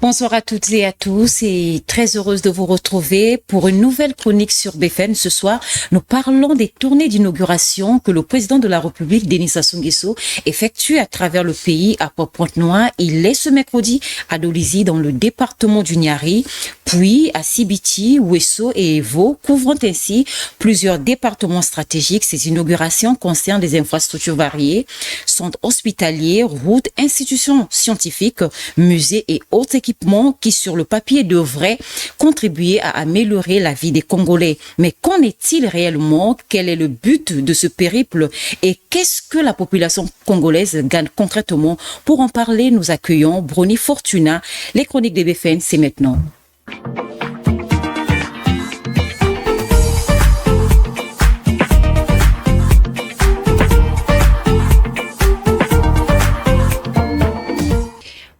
Bonsoir à toutes et à tous et très heureuse de vous retrouver pour une nouvelle chronique sur BFM. Ce soir, nous parlons des tournées d'inauguration que le président de la République, Denis Sassou Nguesso, effectue à travers le pays à Port-Pointe-Noire. Il est ce mercredi à Dolisie dans le département du Niari, puis à Sibiti, Ouesso et Evo, couvrant ainsi plusieurs départements stratégiques. Ces inaugurations concernent des infrastructures variées, centres hospitaliers, routes, institutions scientifiques, musées et autres équipements qui, sur le papier, devraient contribuer à améliorer la vie des Congolais. Mais qu'en est-il réellement? Quel est le but de ce périple? Et qu'est-ce que la population congolaise gagne concrètement? Pour en parler, nous accueillons Brony Fortuna. Les chroniques de BFM, c'est maintenant.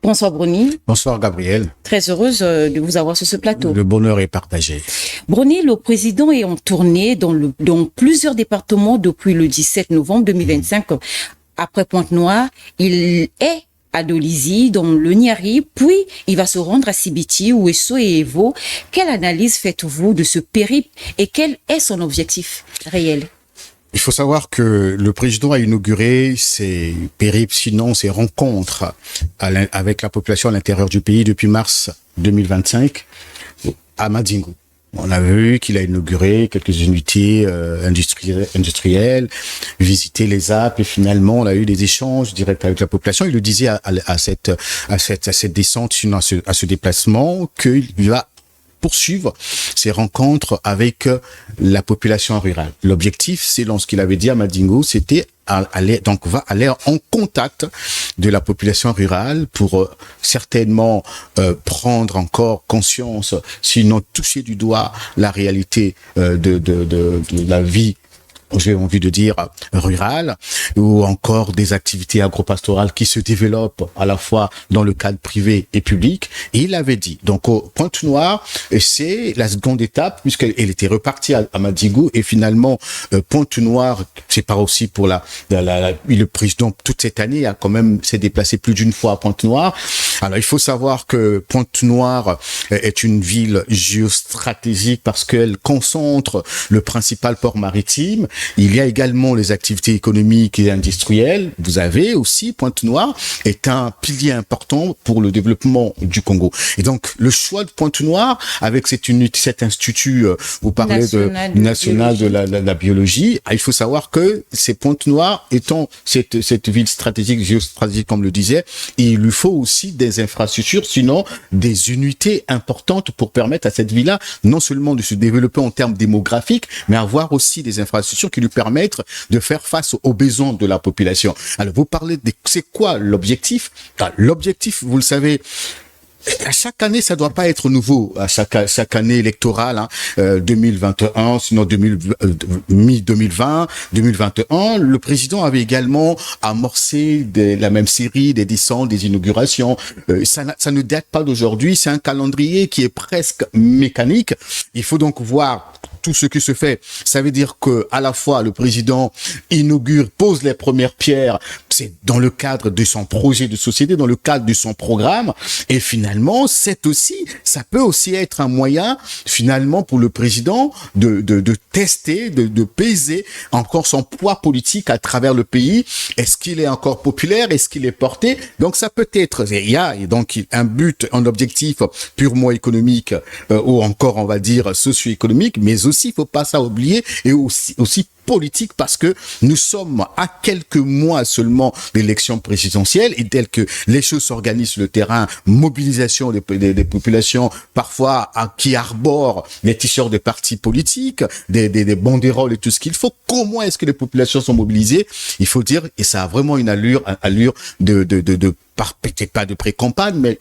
Bonsoir Brony. Bonsoir Gabriel. Très heureuse de vous avoir sur ce plateau. Le bonheur est partagé. Brony, le président est en tournée dans plusieurs départements depuis le 17 novembre 2025. Après Pointe-Noire, il est à Dolisie, dans le Niari, puis il va se rendre à Sibiti, Ouesso et Evo. Quelle analyse faites-vous de ce périple et quel est son objectif réel? Il faut savoir que le président a inauguré ses périples, sinon ses rencontres avec la population à l'intérieur du pays depuis mars 2025 à Madingu. On a vu qu'il a inauguré quelques unités industrielles, visité les ZAP et finalement on a eu des échanges directs avec la population. Il le disait à cette descente, sinon à ce déplacement, qu'il va poursuivre ses rencontres avec la population rurale. L'objectif, c'est lorsqu'il avait dit à Madingu, c'était aller en contact de la population rurale pour certainement prendre encore conscience, sinon toucher du doigt la réalité de la vie, j'ai envie de dire, rurale, ou encore des activités agropastorales qui se développent à la fois dans le cadre privé et public. Et il avait dit, donc au Pointe-Noire, c'est la seconde étape, puisqu'elle était repartie à Madingu, et finalement, Pointe-Noire, c'est pas aussi pour le président, toute cette année, a quand même s'est déplacé plus d'une fois à Pointe-Noire. Alors, il faut savoir que Pointe-Noire est une ville géostratégique parce qu'elle concentre le principal port maritime. Il y a également les activités économiques et industrielles. Vous avez aussi Pointe-Noire est un pilier important pour le développement du Congo. Et donc, le choix de Pointe-Noire avec cet institut, vous parlez national de la biologie, il faut savoir que c'est Pointe-Noire étant cette ville stratégique, géostratégique, comme le disait, il lui faut aussi des infrastructures, sinon des unités importantes pour permettre à cette ville-là non seulement de se développer en termes démographiques, mais avoir aussi des infrastructures qui lui permettent de faire face aux besoins de la population. Alors, vous parlez c'est quoi l'objectif? L'objectif, vous le savez, à chaque année, ça doit pas être nouveau. À chaque année électorale, 2021, sinon mi-2020, 2021, le président avait également amorcé la même série des descentes, des inaugurations. Ça ne date pas d'aujourd'hui. C'est un calendrier qui est presque mécanique. Il faut donc voir tout ce qui se fait. Ça veut dire que à la fois le président inaugure, pose les premières pierres, c'est dans le cadre de son projet de société, dans le cadre de son programme, et finalement ça peut aussi être un moyen finalement pour le président de tester, de peser encore son poids politique à travers le pays. Est-ce qu'il est encore populaire? Est-ce qu'il est porté? Donc ça peut être, il y a donc un but, un objectif purement économique ou encore on va dire socio-économique, mais aussi il faut pas ça oublier, et aussi politique, parce que nous sommes à quelques mois seulement d'élections présidentielles, et tel que les choses s'organisent sur le terrain, mobilisation des populations parfois qui arborent les t-shirts des partis politiques, des banderoles et tout ce qu'il faut. Comment est-ce que les populations sont mobilisées? Il faut dire, et ça a vraiment une allure de peut-être pas de pré-campagne, mais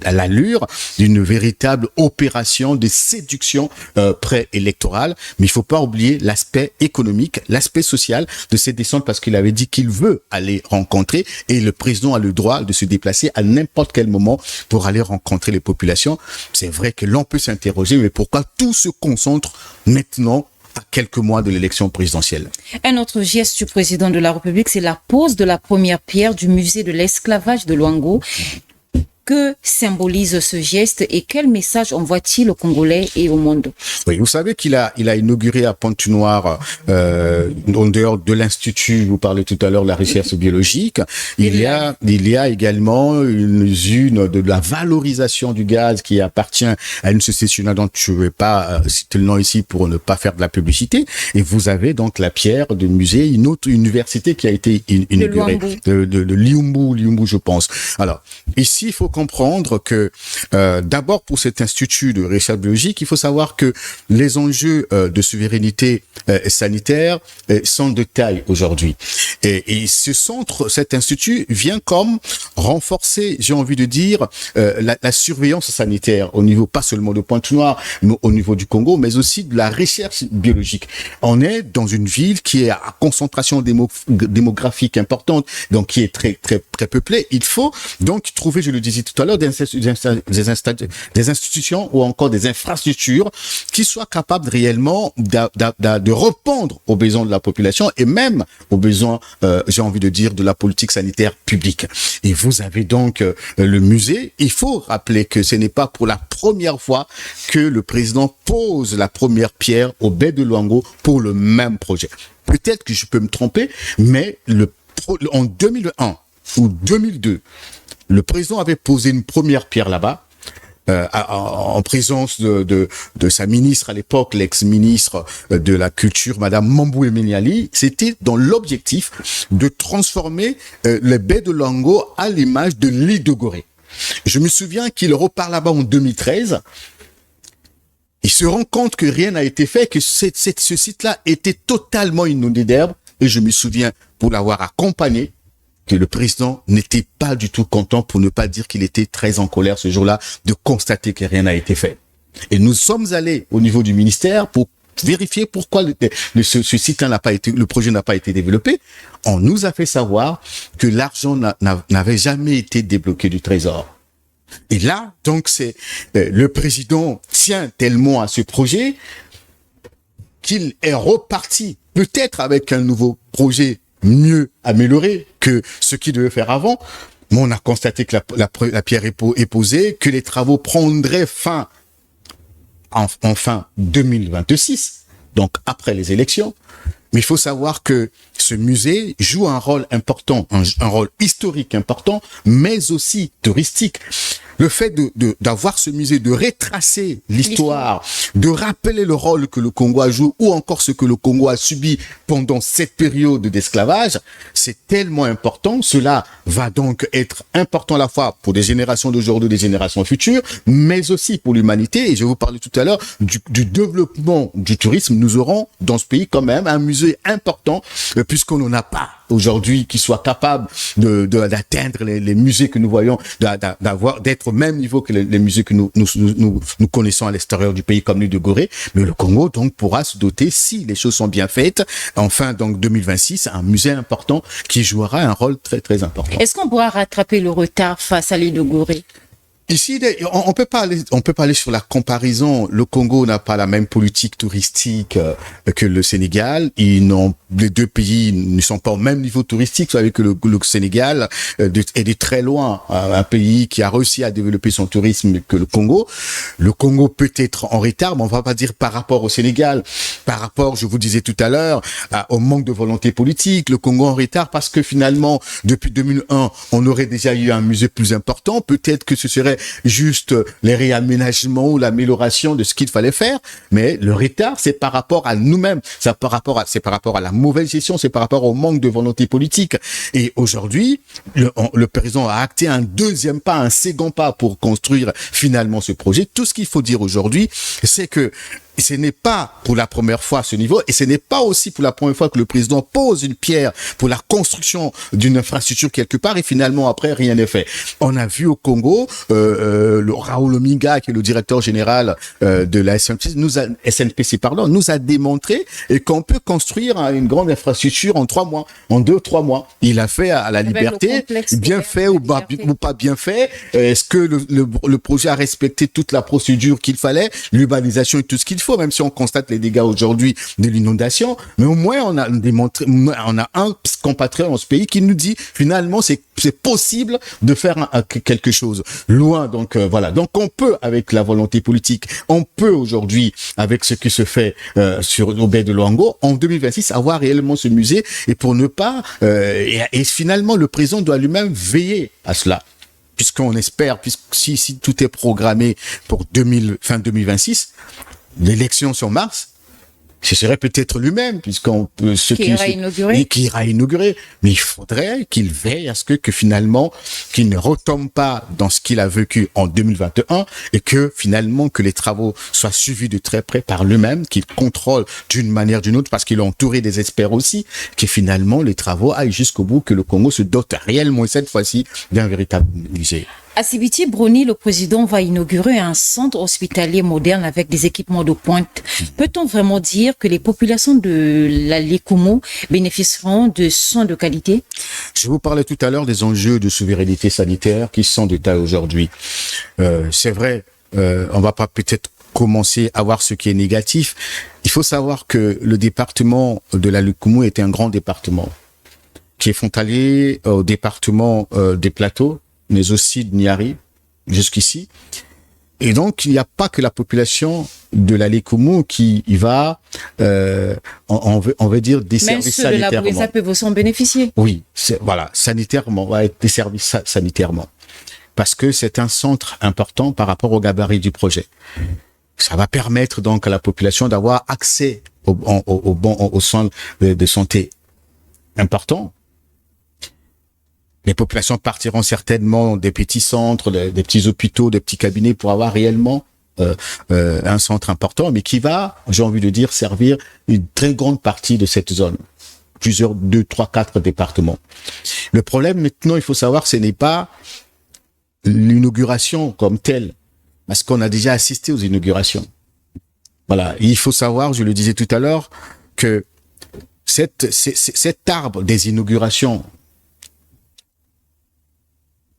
à l'allure d'une véritable opération de séduction pré-électorale. Mais il faut pas oublier l'aspect économique, l'aspect social de cette descente, parce qu'il avait dit qu'il veut aller rencontrer, et le président a le droit de se déplacer à n'importe quel moment pour aller rencontrer les populations. C'est vrai que l'on peut s'interroger, mais pourquoi tout se concentre maintenant à quelques mois de l'élection présidentielle? Un autre geste du président de la République, c'est la pose de la première pierre du musée de l'esclavage de Luango. Que symbolise ce geste et quel message envoie-t-il aux Congolais et au monde? Oui, vous savez qu'il a inauguré à Pointe-Noire, en dehors de l'Institut, vous parlez tout à l'heure de la recherche biologique, il y a également une usine de la valorisation du gaz qui appartient à une société dont je ne vais pas citer le nom ici pour ne pas faire de la publicité. Et vous avez donc la pierre du musée, une autre université qui a été inaugurée, de Liumbu, je pense. Alors, ici, il faut comprendre que d'abord pour cet institut de recherche biologique, il faut savoir que les enjeux de souveraineté sanitaire sont de taille aujourd'hui. Et cet institut vient comme renforcer, j'ai envie de dire, la surveillance sanitaire au niveau pas seulement de Pointe-Noire, mais au niveau du Congo, mais aussi de la recherche biologique. On est dans une ville qui est à concentration démographique importante, donc qui est très peuplée. Il faut donc trouver, je le disais tout à l'heure, des institutions ou encore des infrastructures qui soient capables réellement de répondre aux besoins de la population et même aux besoins, j'ai envie de dire, de la politique sanitaire publique. Et vous avez donc le musée. Il faut rappeler que ce n'est pas pour la première fois que le président pose la première pierre au baie de Luango pour le même projet. Peut-être que je peux me tromper, mais en 2001 ou 2002, le président avait posé une première pierre là-bas, en présence de sa ministre à l'époque, l'ex-ministre de la Culture, Madame Mamboué Méniali. C'était dans l'objectif de transformer les baies de Luango à l'image de l'île de Gorée. Je me souviens qu'il repart là-bas en 2013. Il se rend compte que rien n'a été fait, que ce site-là était totalement inondé d'herbe. Et je me souviens, pour l'avoir accompagné, que le président n'était pas du tout content, pour ne pas dire qu'il était très en colère ce jour-là, de constater que rien n'a été fait. Et nous sommes allés au niveau du ministère pour vérifier pourquoi ce site-là n'a pas été, le projet n'a pas été développé. On nous a fait savoir que l'argent n'avait jamais été débloqué du trésor. Et là, donc, c'est le président tient tellement à ce projet qu'il est reparti, peut-être avec un nouveau projet mieux amélioré que ce qu'il devait faire avant. Mais on a constaté que la pierre est posée, que les travaux prendraient fin en fin 2026, donc après les élections. Mais il faut savoir que ce musée joue un rôle important, un rôle historique important, mais aussi touristique. Le fait d'avoir ce musée, de retracer l'histoire, de rappeler le rôle que le Congo a joué ou encore ce que le Congo a subi pendant cette période d'esclavage, c'est tellement important. Cela va donc être important à la fois pour des générations d'aujourd'hui, des générations futures, mais aussi pour l'humanité. Et je vous parlais tout à l'heure du développement du tourisme. Nous aurons dans ce pays quand même un musée important, puisqu'on n'en a pas aujourd'hui qui soit capable d'atteindre les musées que nous voyons, d'être au même niveau que les musées que nous connaissons à l'extérieur du pays comme l'île de Gorée. Mais le Congo donc pourra se doter, si les choses sont bien faites, enfin donc 2026, un musée important qui jouera un rôle très très important. Est-ce qu'on pourra rattraper le retard face à l'île de Gorée? Ici, on peut pas aller sur la comparaison. Le Congo n'a pas la même politique touristique que le Sénégal. Les deux pays ne sont pas au même niveau touristique. Vous savez que le Sénégal est de très loin un pays qui a réussi à développer son tourisme que le Congo. Le Congo peut être en retard, mais on va pas dire par rapport au Sénégal. Par rapport, je vous disais tout à l'heure, au manque de volonté politique. Le Congo en retard parce que finalement, depuis 2001, on aurait déjà eu un musée plus important. Peut-être que ce serait juste les réaménagements ou l'amélioration de ce qu'il fallait faire, mais le retard, c'est par rapport à nous-mêmes, c'est par rapport à la mauvaise gestion, c'est par rapport au manque de volonté politique. Et aujourd'hui, le président a acté un deuxième pas, un second pas pour construire finalement ce projet. Tout ce qu'il faut dire aujourd'hui, c'est que ce n'est pas pour la première fois à ce niveau, et ce n'est pas aussi pour la première fois que le président pose une pierre pour la construction d'une infrastructure quelque part, et finalement après rien n'est fait. On a vu au Congo, le Raoul Ominga, qui est le directeur général de la SNPC, nous a démontré qu'on peut construire une grande infrastructure en 3 mois, en 2-3 mois. Il a fait à la Liberté, bien fait ou pas bien fait. Est-ce que le projet a respecté toute la procédure qu'il fallait, l'urbanisation et tout ce qu'il faut, même si on constate les dégâts aujourd'hui de l'inondation, mais au moins on a démontré, on a un compatriote dans ce pays qui nous dit finalement c'est possible de faire quelque chose. Loin, donc voilà. Donc on peut, avec la volonté politique, on peut aujourd'hui, avec ce qui se fait au baie de Luango, en 2026, avoir réellement ce musée, et pour ne pas... et finalement, le président doit lui-même veiller à cela. Puisqu'on espère, si tout est programmé pour fin 2026, l'élection sur mars, ce serait peut-être lui-même, puisqu'on peut qui ira inaugurer. Mais il faudrait qu'il veille à ce que finalement, qu'il ne retombe pas dans ce qu'il a vécu en 2021, et que finalement, que les travaux soient suivis de très près par lui-même, qu'il contrôle d'une manière ou d'une autre, parce qu'il est entouré des experts aussi, que finalement, les travaux aillent jusqu'au bout, que le Congo se dote réellement, cette fois-ci, d'un véritable musée. À Sibiti Bruni, le président va inaugurer un centre hospitalier moderne avec des équipements de pointe. Peut-on vraiment dire que les populations de la Lekumu bénéficieront de soins de qualité? Je vous parlais tout à l'heure des enjeux de souveraineté sanitaire qui sont de taille aujourd'hui. C'est vrai, on va pas peut-être commencer à voir ce qui est négatif. Il faut savoir que le département de la Lekumu est un grand département qui est frontalier au département des Plateaux, mais aussi de Niari, jusqu'ici. Et donc, il n'y a pas que la population de la Lekumu qui y va, on veut dire, desservie sanitairement. Même ceux de la Bouéza peuvent aussi en bénéficier. Oui, voilà, sanitairement, va être desservi sanitairement. Parce que c'est un centre important par rapport au gabarit du projet. Ça va permettre donc à la population d'avoir accès aux soins de santé importants. Les populations partiront certainement des petits centres, des petits hôpitaux, des petits cabinets pour avoir réellement un centre important, mais qui va, j'ai envie de dire, servir une très grande partie de cette zone. 2, 3, 4 départements. Le problème maintenant, il faut savoir, ce n'est pas l'inauguration comme telle, parce qu'on a déjà assisté aux inaugurations. Voilà, il faut savoir, je le disais tout à l'heure, que cet arbre des inaugurations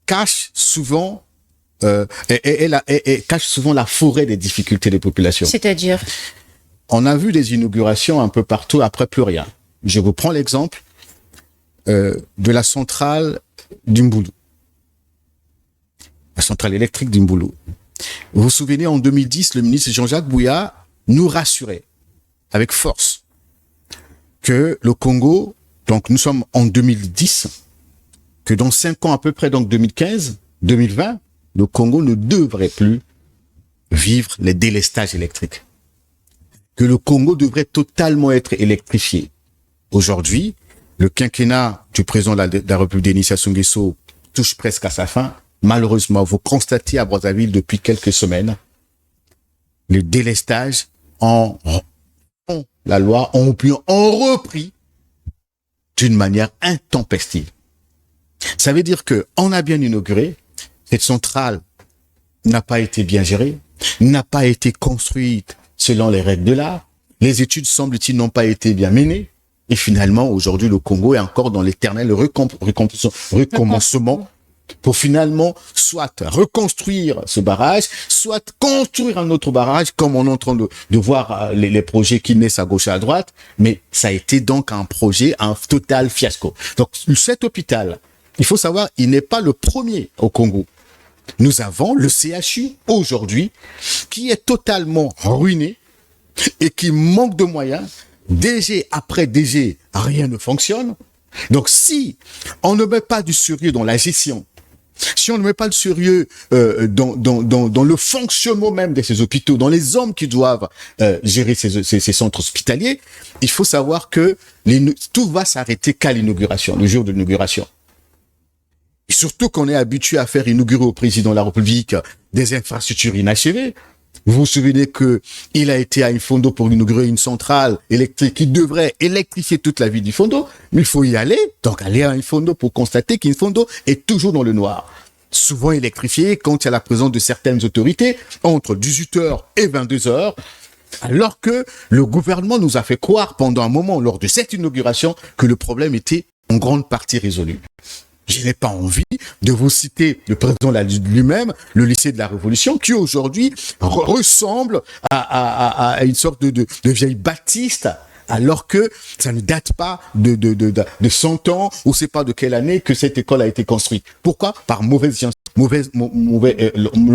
cache souvent cache souvent la forêt des difficultés des populations. C'est-à-dire, on a vu des inaugurations un peu partout, après plus rien. Je vous prends l'exemple de la centrale d'Umboulou, la centrale électrique d'Umboulou. Vous vous souvenez, en 2010, le ministre Jean-Jacques Bouya nous rassurait avec force que le Congo, donc nous sommes en 2010, que dans 5 ans à peu près, donc 2015, 2020, le Congo ne devrait plus vivre les délestages électriques. Que le Congo devrait totalement être électrifié. Aujourd'hui, le quinquennat du président de la République Denis Sassou Nguesso touche presque à sa fin. Malheureusement, vous constatez à Brazzaville depuis quelques semaines, le délestage la loi ont repris d'une manière intempestive. Ça veut dire que on a bien inauguré, cette centrale n'a pas été bien gérée, n'a pas été construite selon les règles de l'art, les études, semble-t-il, n'ont pas été bien menées, et finalement, aujourd'hui, le Congo est encore dans l'éternel recommencement pour finalement soit reconstruire ce barrage, soit construire un autre barrage, comme on est en train de voir les projets qui naissent à gauche et à droite, mais ça a été donc un projet, un total fiasco. Donc cet hôpital, il faut savoir, il n'est pas le premier au Congo. Nous avons le CHU aujourd'hui qui est totalement ruiné et qui manque de moyens. DG après DG, rien ne fonctionne. Donc si on ne met pas du sérieux dans la gestion, si on ne met pas de sérieux dans le fonctionnement même de ces hôpitaux, dans les hommes qui doivent gérer ces centres hospitaliers, il faut savoir que tout va s'arrêter qu'à l'inauguration, le jour de l'inauguration. Et surtout qu'on est habitué à faire inaugurer au président de la République des infrastructures inachevées. Vous vous souvenez que il a été à Infondo pour inaugurer une centrale électrique qui devrait électrifier toute la ville d'Infondo, mais il faut y aller. Donc aller à Infondo pour constater qu'Infondo est toujours dans le noir. Souvent électrifié quand il y a la présence de certaines autorités entre 18h et 22h, alors que le gouvernement nous a fait croire pendant un moment lors de cette inauguration que le problème était en grande partie résolu. Je n'ai pas envie de vous citer le président lui-même, le lycée de la Révolution, qui aujourd'hui ressemble à une sorte de vieille baptiste, alors que ça ne date pas de 100 ans, ou c'est pas de quelle année que cette école a été construite. Pourquoi? Par le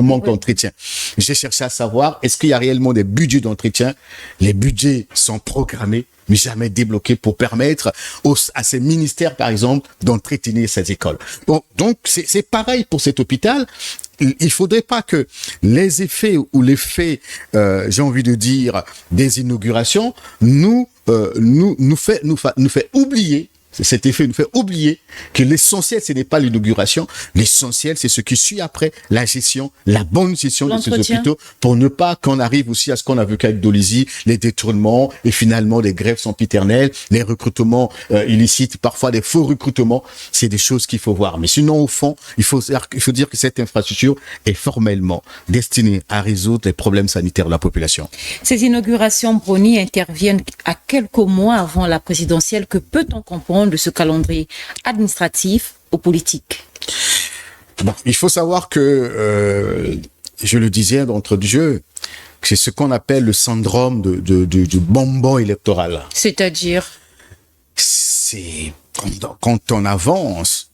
manque d'entretien. J'ai cherché à savoir, est-ce qu'il y a réellement des budgets d'entretien? Les budgets sont programmés, mais jamais débloqués pour permettre à ces ministères, par exemple, d'entretenir ces écoles. Bon, donc, c'est pareil pour cet hôpital. Il faudrait pas que les effets ou l'effet, j'ai envie de dire, des inaugurations nous fait oublier. Cet effet nous fait oublier que l'essentiel, ce n'est pas l'inauguration. L'essentiel, c'est ce qui suit après, la gestion, la bonne gestion de ces hôpitaux, pour ne pas qu'on arrive aussi à ce qu'on a vu qu'avec Dolisie, les détournements et finalement les grèves sempiternelles, les recrutements illicites, parfois des faux recrutements. C'est des choses qu'il faut voir. Mais sinon, au fond, il faut dire que cette infrastructure est formellement destinée à résoudre les problèmes sanitaires de la population. Ces inaugurations, Brony, interviennent à quelques mois avant la présidentielle. Que peut-on comprendre de ce calendrier administratif ou politique? Bon, il faut savoir que, je le disais d'entrée de jeu, c'est ce qu'on appelle le syndrome du bonbon électoral. C'est-à-dire? C'est quand on avance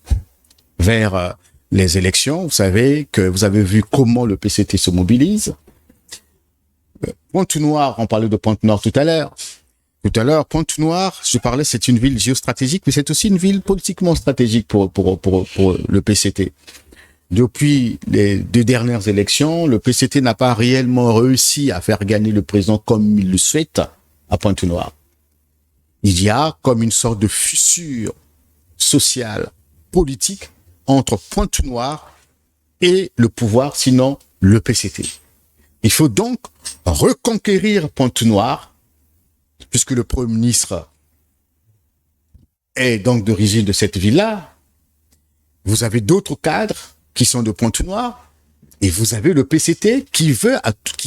vers les élections, vous savez que vous avez vu comment le PCT se mobilise. Pointe-Noire, on parlait de Pointe-Noire tout à l'heure. Pointe-Noire, je parlais, c'est une ville géostratégique, mais c'est aussi une ville politiquement stratégique pour le PCT. Depuis les 2 dernières élections, le PCT n'a pas réellement réussi à faire gagner le président comme il le souhaite à Pointe-Noire. Il y a comme une sorte de fissure sociale, politique entre Pointe-Noire et le pouvoir, sinon le PCT. Il faut donc reconquérir Pointe-Noire, puisque le Premier ministre est donc d'origine de cette ville-là. Vous avez d'autres cadres qui sont de Pointe-Noire, et vous avez le PCT qui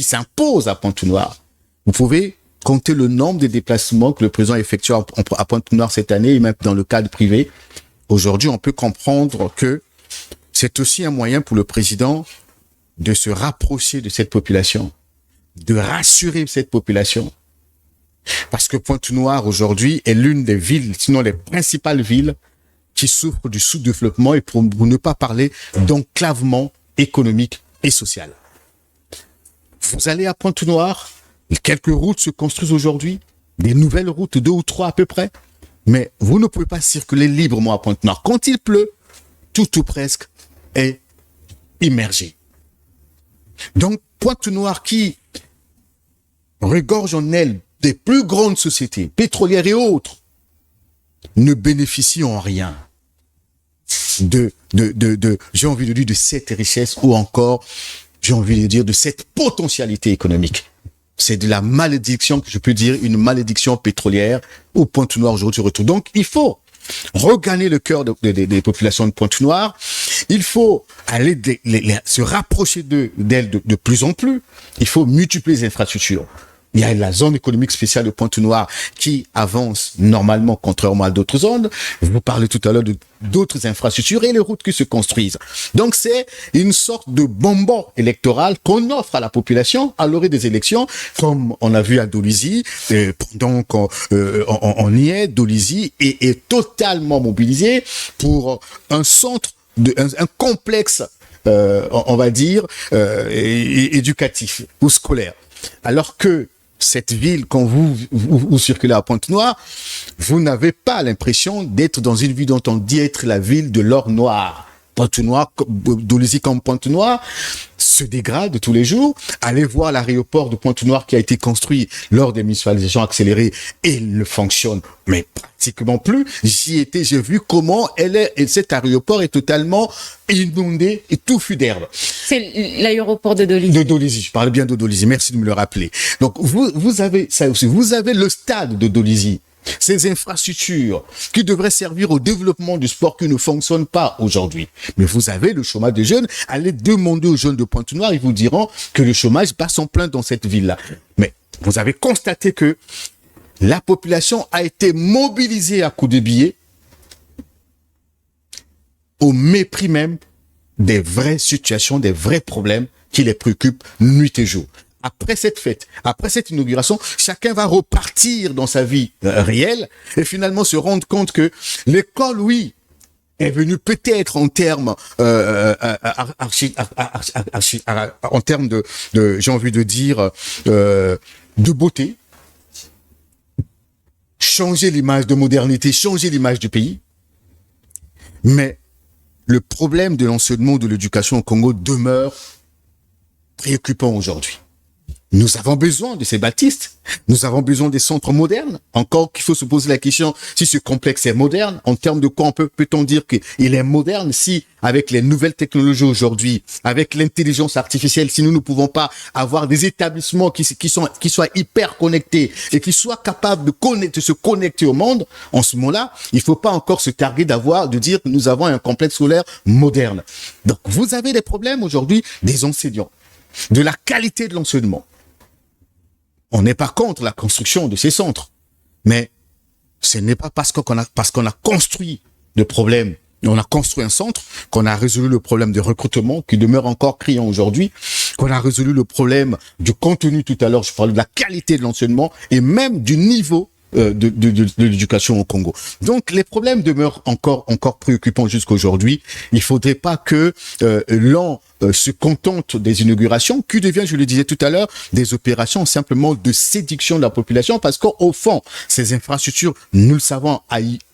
s'impose à Pointe-Noire. Vous pouvez compter le nombre de déplacements que le président effectue à Pointe-Noire cette année, et même dans le cadre privé. Aujourd'hui, on peut comprendre que c'est aussi un moyen pour le président de se rapprocher de cette population, de rassurer cette population. Parce que Pointe-Noire, aujourd'hui, est l'une des villes, sinon les principales villes, qui souffrent du sous-développement, et pour ne pas parler d'enclavement économique et social. Vous allez à Pointe-Noire, quelques routes se construisent aujourd'hui, des nouvelles routes, 2 ou 3 à peu près, mais vous ne pouvez pas circuler librement à Pointe-Noire. Quand il pleut, tout ou presque est immergé. Donc, Pointe-Noire qui regorge en elle des plus grandes sociétés pétrolières et autres ne bénéficient en rien j'ai envie de dire, de cette richesse, ou encore, j'ai envie de dire, de cette potentialité économique. C'est de la malédiction, que je peux dire, une malédiction pétrolière où Pointe-Noire aujourd'hui se retrouve. Donc, il faut regagner le cœur des populations de Pointe-Noire. Il faut aller se rapprocher d'elles de plus en plus. Il faut multiplier les infrastructures. Il y a la zone économique spéciale de Pointe-Noire qui avance normalement, contrairement à d'autres zones. Vous parlez tout à l'heure d'autres infrastructures et les routes qui se construisent. Donc c'est une sorte de bonbon électoral qu'on offre à la population à l'orée des élections, comme on a vu à Dolisie. Pendant qu'on y est, Dolisie est totalement mobilisé pour un centre, un complexe, on va dire, éducatif ou scolaire. Alors que cette ville, quand vous circulez à Pointe-Noire, vous n'avez pas l'impression d'être dans une ville dont on dit être la ville de l'or noir. Pointe-Noire, Dolisie comme Pointe-Noire, se dégrade tous les jours. Allez voir l'aéroport de Pointe-Noire qui a été construit lors des municipalisations accélérées et il ne fonctionne mais pratiquement plus. J'y étais, j'ai vu comment cet aéroport est totalement inondé et touffu d'herbe. C'est l'aéroport de Dolisie. De Dolisie, je parle bien de Dolisie, merci de me le rappeler. Donc vous avez ça aussi, vous avez le stade de Dolisie. Ces infrastructures qui devraient servir au développement du sport qui ne fonctionnent pas aujourd'hui. Mais vous avez le chômage des jeunes. Allez demander aux jeunes de Pointe-Noire, ils vous diront que le chômage bat son plein dans cette ville-là. Mais vous avez constaté que la population a été mobilisée à coups de billets au mépris même des vraies situations, des vrais problèmes qui les préoccupent nuit et jour. Après cette fête, après cette inauguration, chacun va repartir dans sa vie réelle et finalement se rendre compte que l'école, oui, est venue peut-être en termes en termes de j'ai envie de dire de beauté, changer l'image de modernité, changer l'image du pays, mais le problème de l'enseignement de l'éducation au Congo demeure préoccupant aujourd'hui. Nous avons besoin de ces baptistes. Nous avons besoin des centres modernes. Encore qu'il faut se poser la question si ce complexe est moderne. En termes de quoi peut-on dire qu'il est moderne si, avec les nouvelles technologies aujourd'hui, avec l'intelligence artificielle, si nous ne pouvons pas avoir des établissements qui soient hyper connectés et qui soient capables de se connecter au monde, en ce moment-là, il faut pas encore se targuer de dire que nous avons un complexe scolaire moderne. Donc, vous avez des problèmes aujourd'hui des enseignants, de la qualité de l'enseignement. On n'est pas contre la construction de ces centres, mais ce n'est pas parce qu'on a construit le problème, on a construit un centre, qu'on a résolu le problème de recrutement qui demeure encore criant aujourd'hui, qu'on a résolu le problème du contenu tout à l'heure, je parlais de la qualité de l'enseignement et même du niveau de l'éducation au Congo. Donc les problèmes demeurent encore préoccupants jusqu'aujourd'hui. Il faudrait pas que l'on se contente des inaugurations, qui devient, je le disais tout à l'heure, des opérations simplement de séduction de la population, parce qu'au fond, ces infrastructures, nous le savons,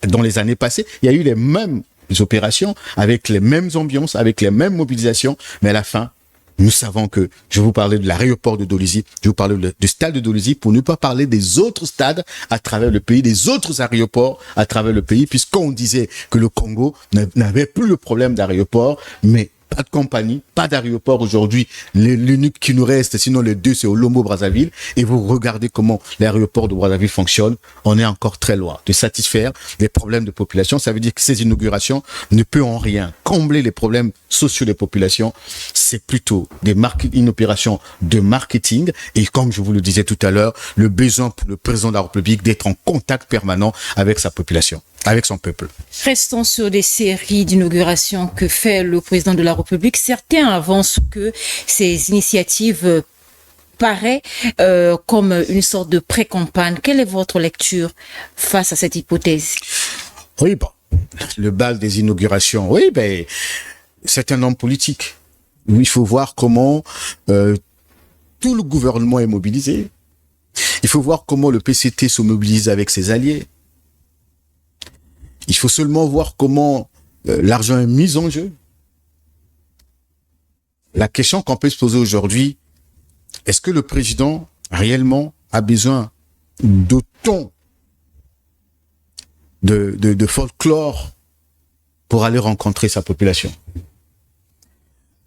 dans les années passées, il y a eu les mêmes opérations, avec les mêmes ambiances, avec les mêmes mobilisations, mais à la fin, nous savons que, je vais vous parler de l'aéroport de Dolisie, je vais vous parler du stade de Dolisie, pour ne pas parler des autres stades à travers le pays, des autres aéroports à travers le pays, puisqu'on disait que le Congo n'avait plus le problème d'aéroport, mais pas de compagnie, pas d'aéroport aujourd'hui. L'unique qui nous reste, sinon les deux, c'est au Lombo-Brazzaville. Et vous regardez comment l'aéroport de Brazzaville fonctionne. On est encore très loin de satisfaire les problèmes de population. Ça veut dire que ces inaugurations ne peuvent en rien combler les problèmes sociaux des populations. C'est plutôt une opération de marketing. Et comme je vous le disais tout à l'heure, le besoin pour le président de la République d'être en contact permanent avec sa population, avec son peuple. Restons sur les séries d'inaugurations que fait le président de la République. Certains avancent que ces initiatives paraissent comme une sorte de pré-campagne. Quelle est votre lecture face à cette hypothèse? Oui, bon, le bal des inaugurations, oui, c'est un homme politique. Il faut voir comment tout le gouvernement est mobilisé. Il faut voir comment le PCT se mobilise avec ses alliés. Il faut seulement voir comment l'argent est mis en jeu. La question qu'on peut se poser aujourd'hui, est-ce que le président réellement a besoin d'autant de folklore pour aller rencontrer sa population?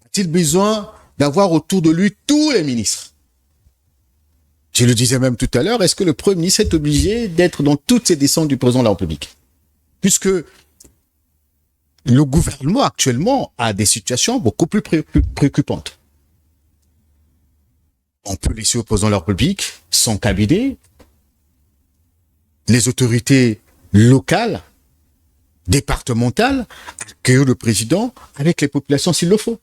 A-t-il besoin d'avoir autour de lui tous les ministres? Je le disais même tout à l'heure, est-ce que le Premier ministre est obligé d'être dans toutes ces descentes du président de la République? Puisque le gouvernement actuellement a des situations beaucoup plus préoccupantes. On peut laisser au président de la République son cabinet, les autorités locales, départementales, accueillir le président avec les populations s'il le faut.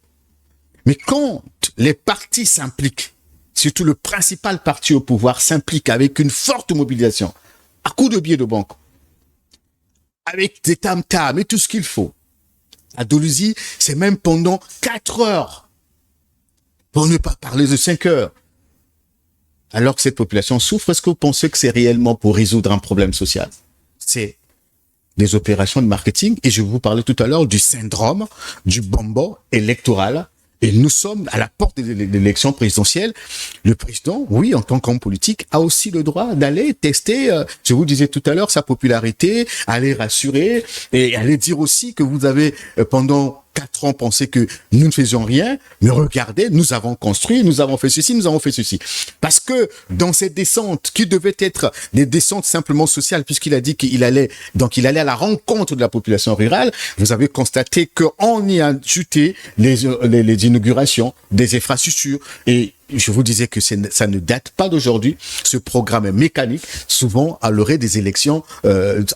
Mais quand les partis s'impliquent, surtout le principal parti au pouvoir s'implique avec une forte mobilisation, à coups de billets de banque, avec des tam-tams et tout ce qu'il faut. À Dolisie, c'est même pendant 4 heures, pour ne pas parler de 5 heures. Alors que cette population souffre, est-ce que vous pensez que c'est réellement pour résoudre un problème social? C'est des opérations de marketing, et je vais vous parler tout à l'heure du syndrome du bonbon électoral. Et nous sommes à la porte de l'élection présidentielle. Le président, oui, en tant qu'homme politique, a aussi le droit d'aller tester, je vous disais tout à l'heure, sa popularité, aller rassurer et aller dire aussi que vous avez, pendant 4 ans, pensé que nous ne faisions rien, mais regardez, nous avons construit, nous avons fait ceci, nous avons fait ceci. Parce que dans cette descente, qui devait être des descentes simplement sociales, puisqu'il a dit qu'il allait à la rencontre de la population rurale, vous avez constaté qu'on y a ajouté les inaugurations des infrastructures et je vous disais que ça ne date pas d'aujourd'hui. Ce programme est mécanique, souvent à l'orée des élections,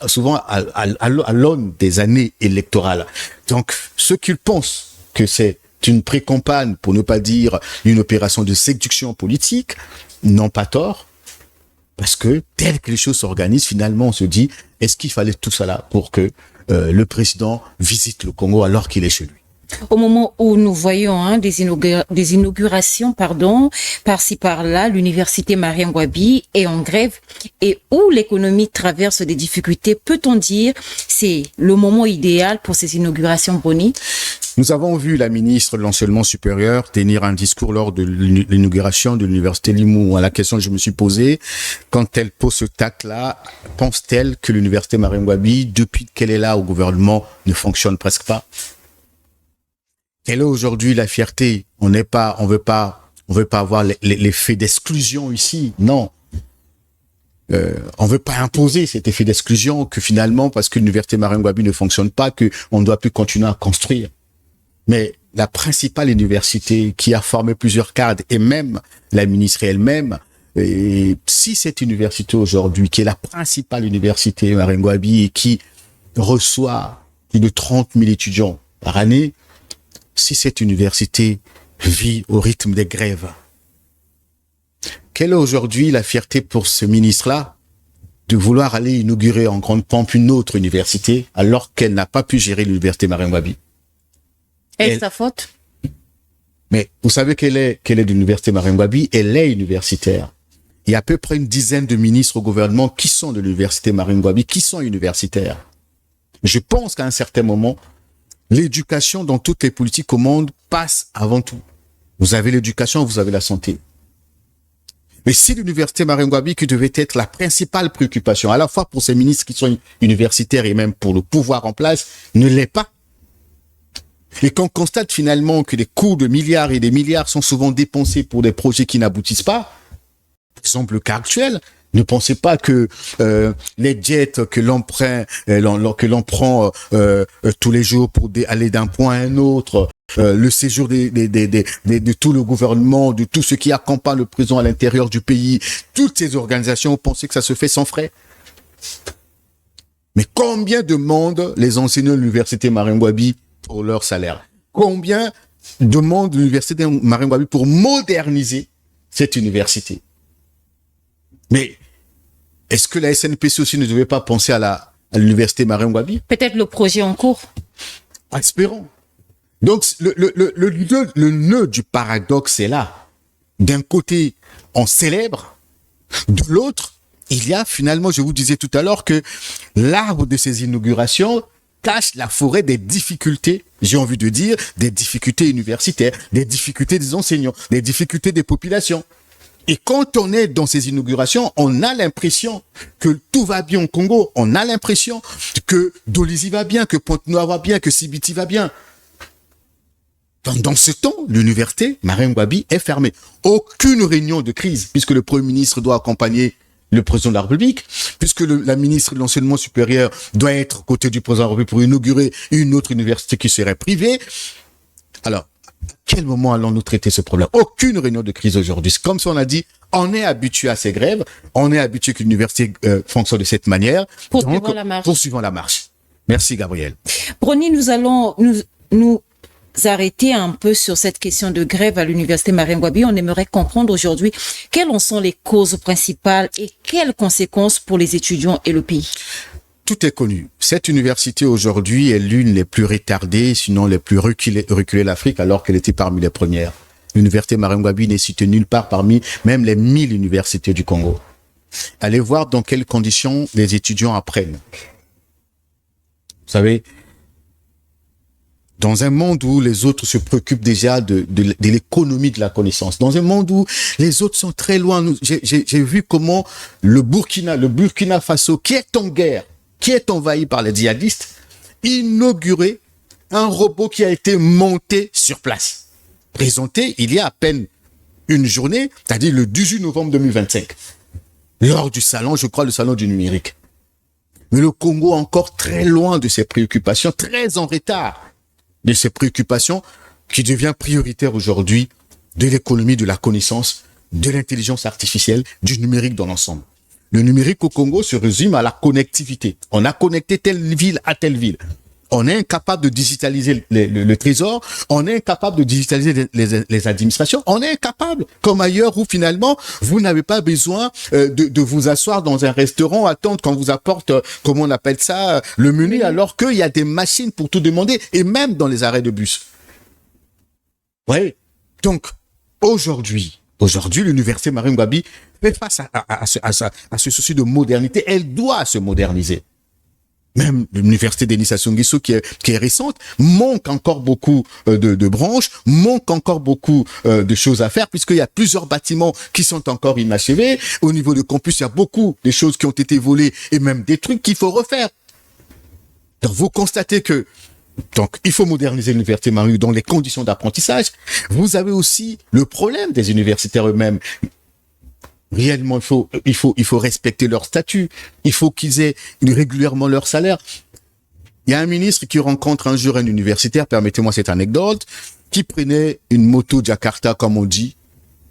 souvent à l'aune des années électorales. Donc, ceux qui pensent que c'est une pré-campagne, pour ne pas dire une opération de séduction politique, n'ont pas tort. Parce que, tel que les choses s'organisent, finalement, on se dit, est-ce qu'il fallait tout cela pour que le président visite le Congo alors qu'il est chez lui? Au moment où nous voyons des inaugurations, par-ci par-là, l'université Marien-Ngouabi est en grève et où l'économie traverse des difficultés, peut-on dire c'est le moment idéal pour ces inaugurations, Brony? Nous avons vu la ministre de l'Enseignement supérieur tenir un discours lors de l'inauguration de l'université Limou. À la question que je me suis posée, quand elle pose ce tacle-là, pense-t-elle que l'université Marien-Ngouabi, depuis qu'elle est là au gouvernement, ne fonctionne presque pas? Quelle est aujourd'hui la fierté? On veut pas avoir l'effet d'exclusion ici. Non. On veut pas imposer cet effet d'exclusion que finalement, parce que l'université Marien-Ngouabi ne fonctionne pas, qu'on ne doit plus continuer à construire. Mais la principale université qui a formé plusieurs cadres et même la ministre elle-même, et si cette université aujourd'hui, qui est la principale université Marien-Ngouabi et qui reçoit plus de 30 000 étudiants par année, si cette université vit au rythme des grèves, quelle est aujourd'hui la fierté pour ce ministre-là de vouloir aller inaugurer en grande pompe une autre université alors qu'elle n'a pas pu gérer l'université Marien-Ngouabi? Est-ce sa faute? Mais vous savez quelle est l'université Marien-Ngouabi? Elle est universitaire. Il y a à peu près une dizaine de ministres au gouvernement qui sont de l'université Marien-Ngouabi, qui sont universitaires. Je pense qu'à un certain moment, l'éducation dans toutes les politiques au monde passe avant tout. Vous avez l'éducation, vous avez la santé. Mais si l'université Marien-Ngouabi, qui devait être la principale préoccupation, à la fois pour ces ministres qui sont universitaires et même pour le pouvoir en place, ne l'est pas, et qu'on constate finalement que des coûts de milliards et des milliards sont souvent dépensés pour des projets qui n'aboutissent pas, par exemple le cas actuel, ne pensez pas que les jets que l'on prend tous les jours pour aller d'un point à un autre, le séjour de tout le gouvernement, de tout ce qui accompagne le président à l'intérieur du pays, toutes ces organisations, vous pensez que ça se fait sans frais? Mais combien demandent les enseignants de l'université Marien-Ngouabi pour leur salaire? Combien demande l'université Marien-Ngouabi pour moderniser cette université? Mais est-ce que la SNPC aussi ne devait pas penser à l'université Marien-Ngouabi? Peut-être le projet en cours. Espérons. Donc, le nœud du paradoxe est là. D'un côté, on célèbre. De l'autre, il y a finalement, je vous disais tout à l'heure, que l'arbre de ces inaugurations cache la forêt des difficultés, j'ai envie de dire, des difficultés universitaires, des difficultés des enseignants, des difficultés des populations. Et quand on est dans ces inaugurations, on a l'impression que tout va bien au Congo. On a l'impression que Dolisie va bien, que Pointe-Noire va bien, que Sibiti va bien. Dans ce temps, l'université Marien-Ngouabi est fermée. Aucune réunion de crise, puisque le Premier ministre doit accompagner le président de la République, puisque la ministre de l'Enseignement supérieur doit être aux côtés du président de la République pour inaugurer une autre université qui serait privée. Alors, à quel moment allons-nous traiter ce problème? Aucune réunion de crise aujourd'hui. C'est comme si on a dit, on est habitué à ces grèves, on est habitué que l'université fonctionne de cette manière. Poursuivons la marche. Merci, Gabriel. Brony, nous allons nous arrêter un peu sur cette question de grève à l'université Marien-Ngouabi. On aimerait comprendre aujourd'hui quelles en sont les causes principales et quelles conséquences pour les étudiants et le pays. Tout est connu. Cette université aujourd'hui est l'une des plus retardées, sinon les plus reculées de l'Afrique, alors qu'elle était parmi les premières. L'université Marien-Ngouabi n'est citée nulle part parmi même les 1000 universités du Congo. Allez voir dans quelles conditions les étudiants apprennent. Vous savez, dans un monde où les autres se préoccupent déjà de l'économie de la connaissance, dans un monde où les autres sont très loin, j'ai vu comment le Burkina Faso, qui est en guerre, qui est envahi par les djihadistes, inaugurait un robot qui a été monté sur place, présenté il y a à peine une journée, c'est-à-dire le 18 novembre 2025, lors du salon, je crois, le salon du numérique. Mais le Congo est encore très loin de ses préoccupations, très en retard de ses préoccupations qui devient prioritaire aujourd'hui de l'économie de la connaissance, de l'intelligence artificielle, du numérique dans l'ensemble. Le numérique au Congo se résume à la connectivité. On a connecté telle ville à telle ville. On est incapable de digitaliser le trésor, on est incapable de digitaliser les administrations, on est incapable, comme ailleurs où finalement, vous n'avez pas besoin de vous asseoir dans un restaurant, attendre qu'on vous apporte, comment on appelle ça, le menu, alors qu'il y a des machines pour tout demander, et même dans les arrêts de bus. Oui. Donc, aujourd'hui, l'université Marie Ngouabi fait face à ce souci de modernité. Elle doit se moderniser. Même l'université Denis Sassou Nguesso qui est récente, manque encore beaucoup de branches, manque encore beaucoup de choses à faire, puisqu'il y a plusieurs bâtiments qui sont encore inachevés. Au niveau du campus, il y a beaucoup de choses qui ont été volées et même des trucs qu'il faut refaire. Donc, vous constatez que il faut moderniser l'université Marie dans les conditions d'apprentissage. Vous avez aussi le problème des universitaires eux-mêmes. Réellement, il faut respecter leur statut. Il faut qu'ils aient régulièrement leur salaire. Il y a un ministre qui rencontre un jour un universitaire, permettez-moi cette anecdote, qui prenait une moto Jakarta, comme on dit,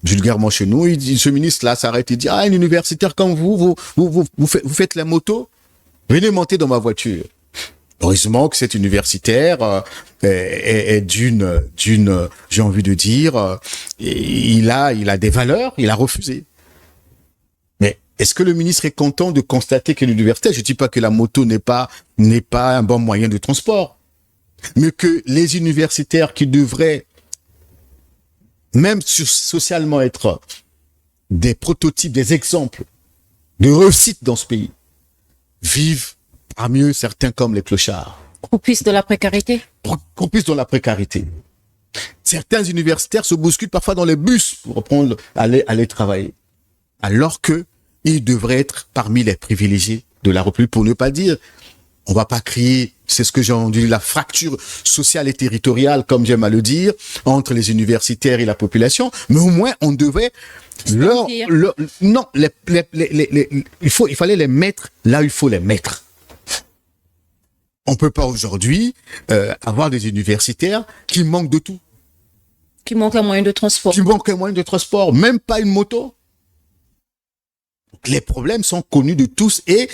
vulgairement chez nous. Ce ministre-là s'arrête et dit, un universitaire comme vous faites la moto? Venez monter dans ma voiture. Heureusement que cet universitaire est d'une, j'ai envie de dire, il a des valeurs, il a refusé. Mais est-ce que le ministre est content de constater que l'université, je dis pas que la moto n'est pas un bon moyen de transport, mais que les universitaires qui devraient même socialement être des prototypes, des exemples de réussite dans ce pays, vivent parmi eux certains comme les clochards. Croupissent de la précarité. Croupissent dans la précarité. Certains universitaires se bousculent parfois dans les bus pour aller travailler. Alors que ils devraient être parmi les privilégiés de la République, pour ne pas dire, on va pas crier, c'est ce que j'ai entendu, la fracture sociale et territoriale, comme j'aime à le dire, entre les universitaires et la population, mais au moins on devait il fallait les mettre là où il faut les mettre. On peut pas aujourd'hui avoir des universitaires qui manquent de tout. Qui manquent un moyen de transport. Qui manquent un moyen de transport, même pas une moto. Les problèmes sont connus de tous et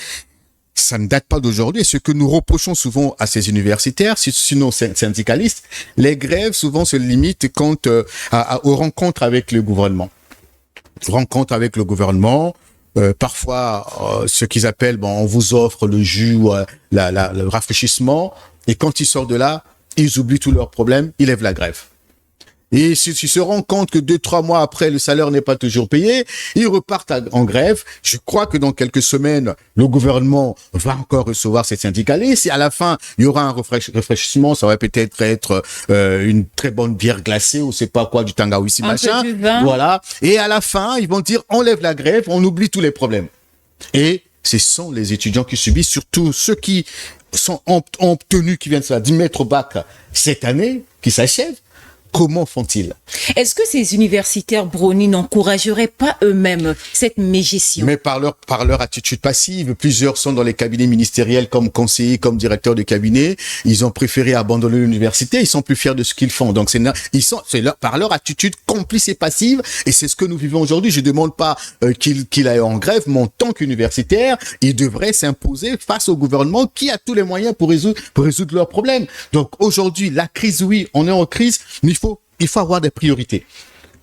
ça ne date pas d'aujourd'hui. Et ce que nous reprochons souvent à ces universitaires, sinon syndicalistes, les grèves souvent se limitent aux rencontres avec le gouvernement. Parfois, ce qu'ils appellent, on vous offre le jus, le rafraîchissement, et quand ils sortent de là, ils oublient tous leurs problèmes, ils lèvent la grève. Et s'ils se rendent compte que 2-3 mois après, le salaire n'est pas toujours payé, ils repartent en grève. Je crois que dans quelques semaines, le gouvernement va encore recevoir ces syndicalistes. Et à la fin, il y aura un rafraîchissement. Ça va peut-être être une très bonne bière glacée ou c'est pas quoi, du tangawissi, machin. Peu du vin. Voilà. Et à la fin, ils vont dire, on lève la grève, on oublie tous les problèmes. Et ce sont les étudiants qui subissent, surtout ceux qui ont obtenu, qui viennent d'y mettre au bac cette année, qui s'achèvent. Comment font-ils? Est-ce que ces universitaires Brony n'encourageraient pas eux-mêmes cette mégestion? Mais par leur attitude passive, plusieurs sont dans les cabinets ministériels comme conseillers, comme directeurs de cabinet. Ils ont préféré abandonner l'université. Ils sont plus fiers de ce qu'ils font. Donc par leur attitude complice et passive. Et c'est ce que nous vivons aujourd'hui. Je demande pas qu'il aille en grève, mais en tant qu'universitaire, il devrait s'imposer face au gouvernement qui a tous les moyens pour résoudre leurs problèmes. Donc aujourd'hui, la crise, oui, on est en crise, mais il faut avoir des priorités.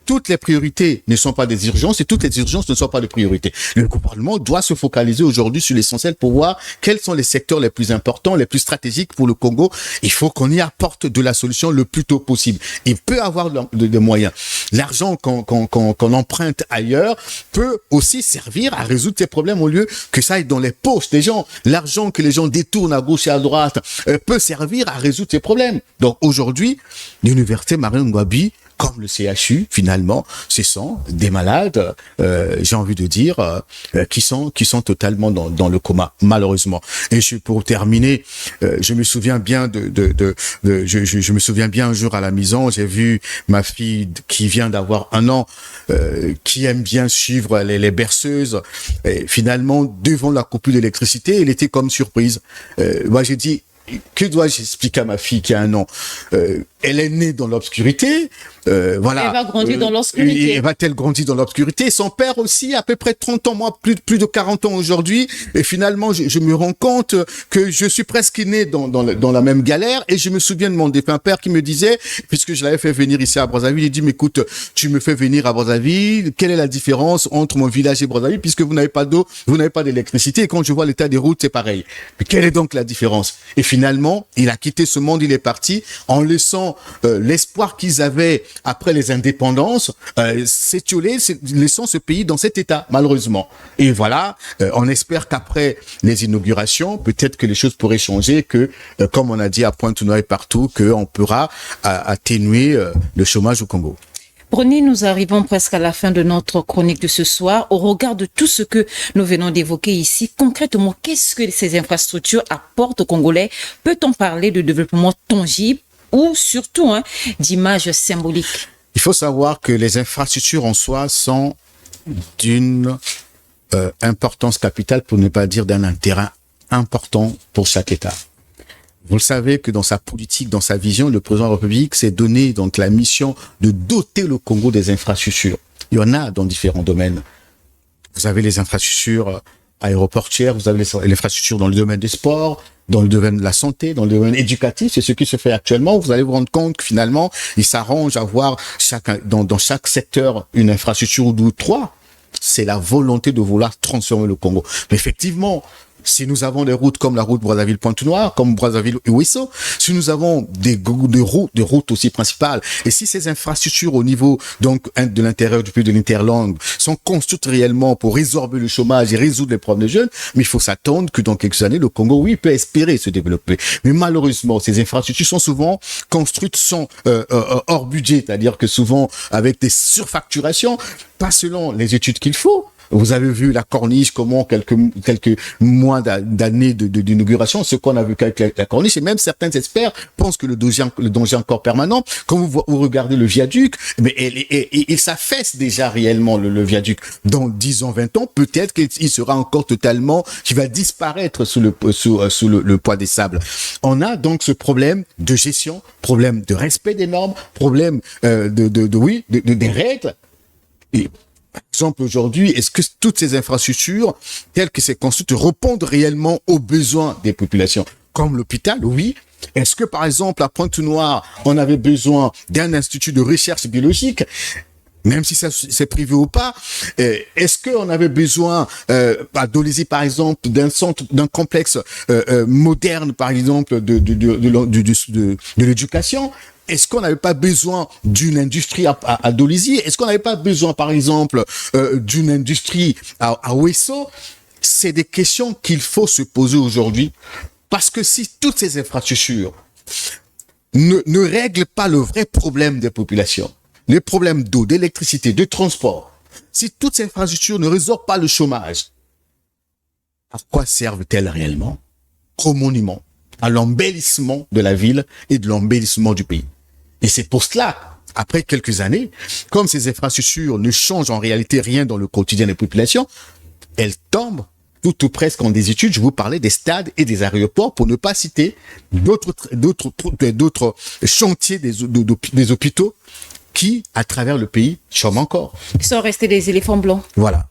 Toutes les priorités ne sont pas des urgences et toutes les urgences ne sont pas des priorités. Le gouvernement doit se focaliser aujourd'hui sur l'essentiel pour voir quels sont les secteurs les plus importants, les plus stratégiques pour le Congo. Il faut qu'on y apporte de la solution le plus tôt possible. Il peut avoir des moyens. L'argent qu'on emprunte ailleurs peut aussi servir à résoudre ces problèmes au lieu que ça aille dans les poches des gens. L'argent que les gens détournent à gauche et à droite peut servir à résoudre ces problèmes. Donc aujourd'hui, l'université Marie Ngouabi, comme le CHU, finalement, ce sont des malades, j'ai envie de dire, qui sont totalement dans le coma, malheureusement. Et pour terminer, je me souviens bien je me souviens bien un jour à la maison, j'ai vu ma fille qui vient d'avoir 1 an, qui aime bien suivre les berceuses. Et finalement, devant la coupure d'électricité, elle était comme surprise. Moi, j'ai dit, que dois-je expliquer à ma fille qui a 1 an? elle est née dans l'obscurité, voilà. Elle va grandir dans l'obscurité. Et va-t-elle grandir dans l'obscurité? Son père aussi, à peu près 30 ans, moi, plus de 40 ans aujourd'hui. Et finalement, je me rends compte que je suis presque né dans la même galère. Et je me souviens de mon défunt père qui me disait, puisque je l'avais fait venir ici à Brazzaville, il dit, mais écoute, tu me fais venir à Brazzaville, quelle est la différence entre mon village et Brazzaville, puisque vous n'avez pas d'eau, vous n'avez pas d'électricité, et quand je vois l'état des routes, c'est pareil. Mais quelle est donc la différence? Et finalement, il a quitté ce monde, il est parti, en laissant l'espoir qu'ils avaient après les indépendances, s'étioler, laissant ce pays dans cet état, malheureusement. Et voilà, on espère qu'après les inaugurations, peut-être que les choses pourraient changer, que, comme on a dit à Pointe-Noire et partout, qu'on pourra atténuer le chômage au Congo. Brony, nous arrivons presque à la fin de notre chronique de ce soir. Au regard de tout ce que nous venons d'évoquer ici, concrètement, qu'est-ce que ces infrastructures apportent aux Congolais? Peut-on parler de développement tangible ou surtout d'image symbolique? Il faut savoir que les infrastructures en soi sont d'une importance capitale, pour ne pas dire d'un intérêt important pour chaque État. Vous le savez que dans sa politique, dans sa vision, le président de la République s'est donné donc la mission de doter le Congo des infrastructures. Il y en a dans différents domaines. Vous avez les infrastructures aéroportières, vous avez les infrastructures dans le domaine des sports, dans le domaine de la santé, dans le domaine éducatif. C'est ce qui se fait actuellement. Vous allez vous rendre compte que finalement, il s'arrange à avoir dans chaque secteur une infrastructure ou deux ou trois. C'est la volonté de vouloir transformer le Congo. Mais effectivement, si nous avons des routes comme la route Brazzaville-Pointe-Noire, comme Brazzaville-Ouesso, si nous avons des routes aussi principales, et si ces infrastructures au niveau donc de l'intérieur du pays de l'interlangue sont construites réellement pour résorber le chômage et résoudre les problèmes des jeunes, mais il faut s'attendre que dans quelques années, le Congo, oui, peut espérer se développer. Mais malheureusement, ces infrastructures sont souvent construites hors budget, c'est-à-dire que souvent avec des surfacturations, pas selon les études qu'il faut. Vous avez vu la corniche, comment quelques mois d'années d'inauguration, ce qu'on a vu avec la corniche, et même certains experts pensent que le danger est encore permanent. Quand vous regardez le viaduc, mais il s'affaisse déjà réellement le viaduc. Dans 10 ans, 20 ans, peut-être qu'il sera encore totalement, qu'il va disparaître sous le poids des sables. On a donc ce problème de gestion, problème de respect des normes, problème des règles. Et par exemple, aujourd'hui, est-ce que toutes ces infrastructures, telles que c'est construites, répondent réellement aux besoins des populations? Comme l'hôpital, oui. Est-ce que, par exemple, à Pointe-Noire, on avait besoin d'un institut de recherche biologique? Même si ça c'est privé ou pas, est-ce qu'on avait besoin à Dolisie par exemple d'un complexe moderne par exemple de l'éducation? Est-ce qu'on n'avait pas besoin d'une industrie à Dolisie? Est-ce qu'on n'avait pas besoin par exemple d'une industrie à Ouesso? C'est des questions qu'il faut se poser aujourd'hui, parce que si toutes ces infrastructures ne règlent pas le vrai problème des populations, les problèmes d'eau, d'électricité, de transport, si toutes ces infrastructures ne résorbent pas le chômage, à quoi servent-elles réellement? Au monument, à l'embellissement de la ville et de l'embellissement du pays. Et c'est pour cela, après quelques années, comme ces infrastructures ne changent en réalité rien dans le quotidien des populations, elles tombent tout ou presque en désuétude. Je vous parlais des stades et des aéroports, pour ne pas citer d'autres chantiers des hôpitaux qui, à travers le pays, chôment encore. Ils sont restés des éléphants blancs. Voilà.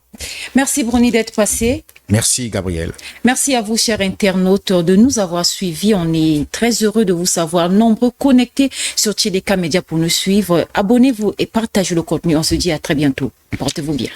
Merci Brony d'être passé. Merci Gabriel. Merci à vous, chers internautes, de nous avoir suivis. On est très heureux de vous savoir nombreux connectés sur Tchédeka Média pour nous suivre. Abonnez-vous et partagez le contenu. On se dit à très bientôt. Portez-vous bien.